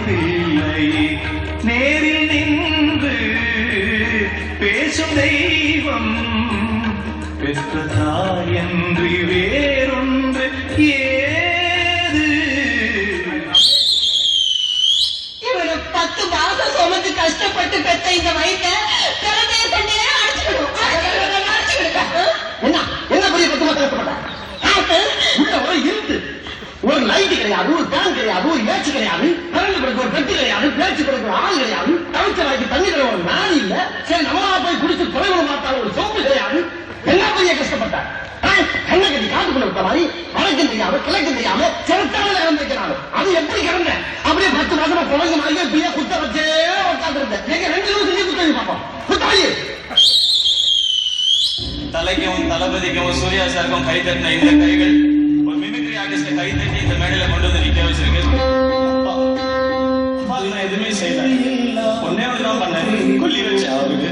பிள்ளையே நேரில் நின்று பேசும் தெய்வம் பெற்ற தாயன்றி வேறொன்று ஏது. இவரு 10 மாசம் சுமந்து கஷ்டப்பட்டு பெற்ற இந்த வயிற்ற பிறந்தே தண்ணியே அடிச்சுக்கணும். என்ன என்ன பெரிய 10 மாசம் கஷ்டப்பட்ட உள்ள ஒரு இருந்து ஒரு லைட் கிடையாது, ஒரு ஃபேன் கிடையாது, ஒரு ஏசி கிடையாது, கரண்ட் கொடுக்க ஒரு பெட்டி கிடையாது, பேச்சு கொடுக்க ஒரு ஆள் கிடையாது, தவிச்ச வாய்க்கு தண்ணி தர ஒரு நாள் இல்ல. சரி நம்மளா போய் குடிச்சு தொலைவுல மாத்தாலும் ஒரு சோப்பு கிடையாது. என்ன பெரிய கஷ்டப்பட்ட கண்ணை கட்டி காட்டுக்குள்ள விட்ட மாதிரி வழக்கம் தெரியாம கிழக்கு தெரியாம சிறத்தான கிடந்திருக்கிறாங்க. அது எப்படி கிடந்த அப்படியே 10 மாசமா குழந்தை மாதிரி இப்படியே குத்த வச்சே உட்கார்ந்து இருந்தேன். நீங்க 2 நிமிஷம் குத்த பார்ப்போம். குத்தாயி தலைக்கும் தளபதிக்கும் சூர்யா சாருக்கும் கை தட்டின இந்த கைகள் ஒரு மிமிக்ரி ஆர்டிஸ்ட கை தட்டி இந்த மேடையில கொண்டு வந்து நிக்க வச்சிருக்கு. நான் எதுவுமே செய்யல, ஒன்னே ஒண்ணுதான் பண்ணேன், கொல்லி வச்ச அவருக்கு.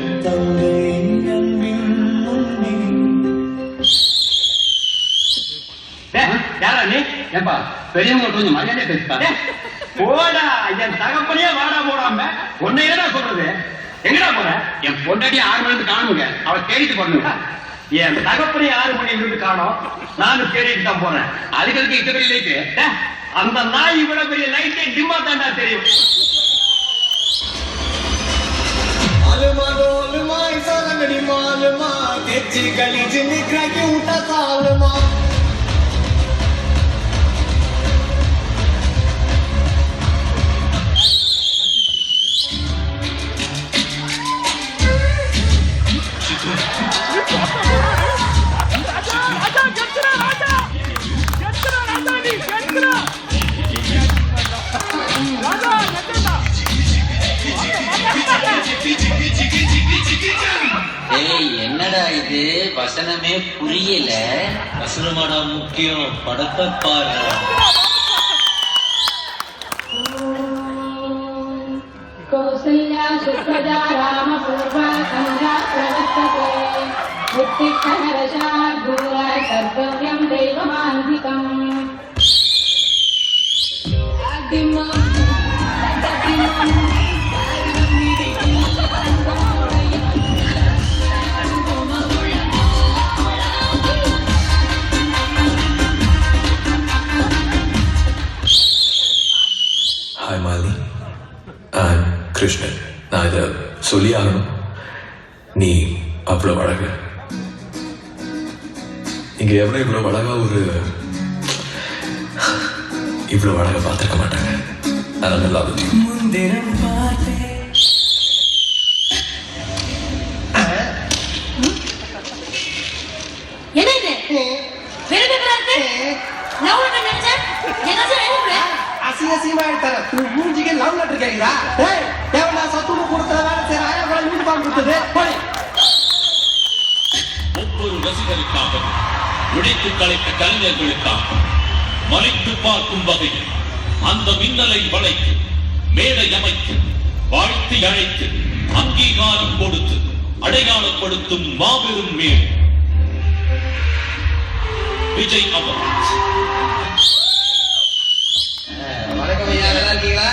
யாரா நீ? ஏப்பா பெரியவங்க கொஞ்சம் மரியாதை பேசுறாங்க. போடா, என் தகப்பனையே வாடா போடாம உன்னை என்னடா சொல்றது? எங்கடா போற? என் பொண்டாட்டி 6 மணிக்கு காணுங்க, அவளை தேடிட்டு போடுங்க. என் தகப்பனே 6 மணிக்கு காணும், நானும் தேடிட்டு தான் போறேன். அதுக்கு இத்தனை லைட்டு, அந்த நாய் இவ்வளவு பெரிய லைட்டே டிம்மா தாண்டா தெரியும். மாலுமா இசாலங்கடி மாலுமா தெச்சி கலிஜி நிக்ராக்கி ஊட்ட சாலுமா. என்னடா இது வசனமே புரியல. வசனமாடா முக்கியம், படத்தை பாரு. கௌசல்யா சுப்ரஜா ராம பூர்வா சந்திரா பிரவர்த்ததே உத்திஷ்டஹரஷார்தூல கர்த்தவ்யம் தெய்வமாந்திகம். Hi Malini, I'm Krishnan. நான் இதை சொல்லி ஆகணும். நீ அவ்வளோ அழகு. இங்க எவ்வளோ இவ்வளோ அழகா இவ்வளோ அழகா பார்த்துருக்க மாட்டாங்க. நான் நல்லா முந்திரம் பார்த்தே என்ன இது வேற பேப்பரா இருக்கு? லவ் லெட்டர் நினைச்சா என்ன சார் எழுதுற? அசிங்கமா எடுத்தாரு. மூஞ்சிக்கு லவ் லெட்டர் கேக்குதா? டேய், தேவனா சத்துணவு கொடுத்தத வேலை செய்றாயா? அவளை யூனிஃபார்ம் கொடுத்தது போய். ஒவ்வொரு ரசிகருக்காகவும் உடைத்து கலைத்த கலைஞர்களுக்காக மறைத்து பார்க்கும் வகையில் அந்த மின்னலை வளைத்து மேடை அமைத்து வாழ்த்தி அழைத்து அங்கீகாரம் கொடுத்து அடையாளப்படுத்தும் மாபெரும் மேடை விஜய் அவார்ட்ஸ். வணக்கம் ஐயா, நல்லா இருக்கீங்களா?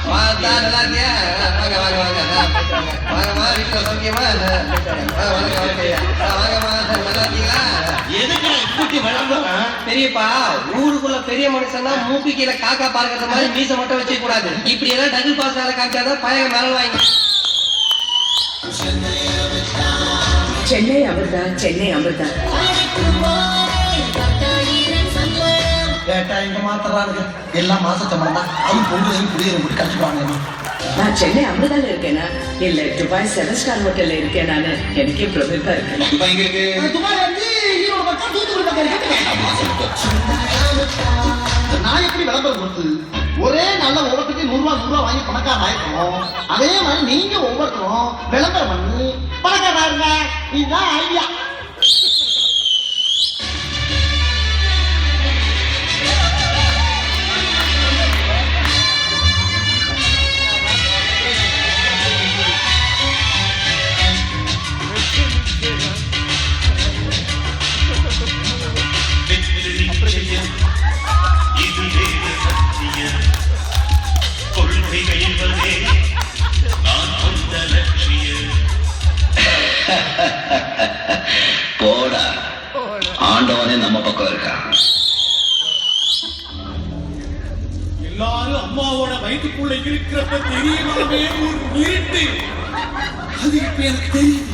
பார்த்தா நல்லா இருக்கியா? வாங்க வாங்க வாங்க வாங்கம்மா, வீட்டுல சௌக்கியமா? வணக்கம் வணக்கம் ஐயா, வாங்கம்மா, நல்லா இருக்கீங்களா? எதுக்கு இப்படி வளர்ந்தோம்? பெரியப்பா, ஊருக்குள்ள பெரிய மனுஷன்னா மூக்கு கீழே காக்கா பார்க்கறது மாதிரி மீச மட்டும் வச்சுக்க கூடாது. இப்படி எல்லாம் டபுள் பாஸ் வேலை காமிச்சாதான் பையன் மேல வாங்கி. சென்னை அமிர்தா, சென்னை அமிர்தா. கேட்டா இங்க மாத்திரானுங்க, எல்லாம் மாச சம்பளம் தான். அது பொங்கலையும் குடியேறும் கூட்டி கழிச்சுப்பாங்க. நான் சென்னை அமிர்தால இருக்கேனா இல்ல துபாய் 7 ஸ்டார் ஹோட்டல்ல இருக்கேன். நானு எனக்கே பிரமிப்பா இருக்கு. துபாய் எங்க இருக்கு? துபாய் வந்து ஈரோடு பக்கம் தூத்துக்குடி பக்கம் இருக்கு. நான் எப்படி விளம்பரம் கொடுத்து ஒரே நல்ல ஓட்டுக்கு 100 ரூபா வாங்கி பணக்காரன் ஆயிருக்கணும். அதே மாதிரி நீங்க ஒவ்வொருத்தரும் விளம்பரம் பண்ணி பணக்காரன் ஆயிருங்க. இதுதான் ஐடியா. இதுவே சத்திய கொள்கை அம்மாவோட வயிற்றுக்குள்ள இருக்கிறப்ப தெரியவே ஒரு இருட்டு. அது இப்ப எனக்கு தெரியுது.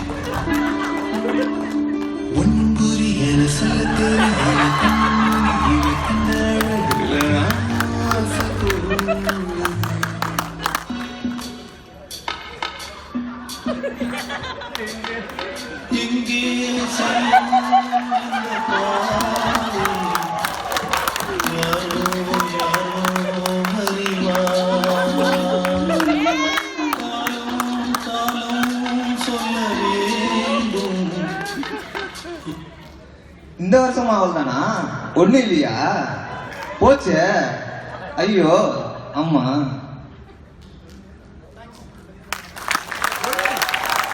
இந்த வருஷம் அவள் தானா? ஒண்ணு இல்லையா? போச்சு. ஐயோ அம்மா.